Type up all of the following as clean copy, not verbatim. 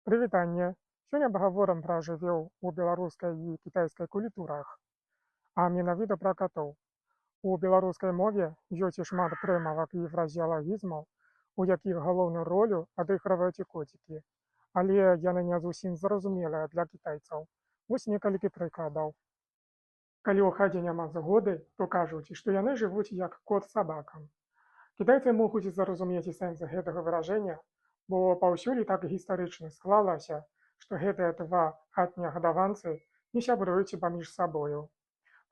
Прывітанне. Сёння пагаворым пра жывёл у беларускай і кітайскай культурах, а менавіта пра катоў. У беларускай мове ёсць шмат прымавак і фразеалагізмаў, у якіх галоўную ролю адыгрываюць коцікі, але яны не зусім зразумелыя для кітайцаў. Вось некалькі прыкладаў. Калі ў хадзе няма згоды, то кажуць, што яны жывуць як кот з сабакам. Кітайцы могуць зразумець сэнс гэтага выражэння, бо паўсюль і так гістарычна склалася, што гэтыя два хатнія гадаванцы не сябруюць паміж сабою.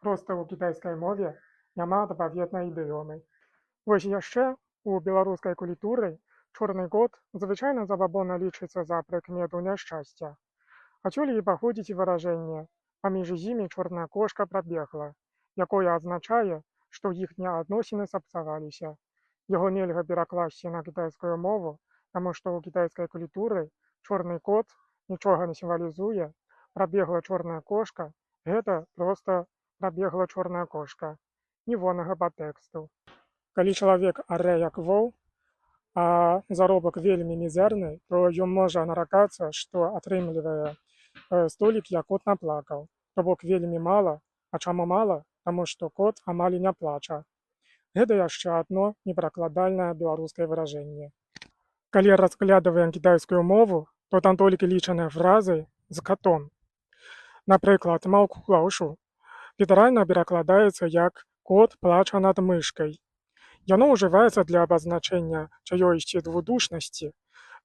Проста ў кітайскай мове няма адпаведнай ідыёмы. Вось яшчэ у беларускай культуры чорны кот звычайна забабонна лічыцца за прыкмету няшчасця. Адсюль і паходзіць выражэнне «паміж імі чорная кошка прабегла», якое азначае, што іхнія адносіны сапсаваліся. Яго нельга перакласці на кітайскую мову, таму што ў кітайскай культуры чорны кот нічога не сімвалізуе, прабегла чорная кошка – гэта проста прабегла чорная кошка, ніводнага падтэксту. Калі чалавек арэ як воў, а заробак вельмі мізэрны, то ён можа наракацца, што атрымлівае столькі, як кот наплакаў. То бок вельмі мала, а чаму мала? Таму што кот амаль і не плача. Гэта яшчэ адно неперакладальнае беларускае выражэнне. Калі разглядваем кітайскую мову, то там толькі лічаныя фразы з катом. Напрыклад, «маўку клаўшу» літаральна перакладаецца як «кот плача над мышкай». Яно ўжываецца для абазначэння чаёйсьці двудушнасці,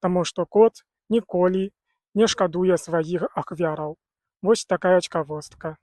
таму што кот ніколі не шкадуе сваіх ахвяраў. Вось такая цікавостка.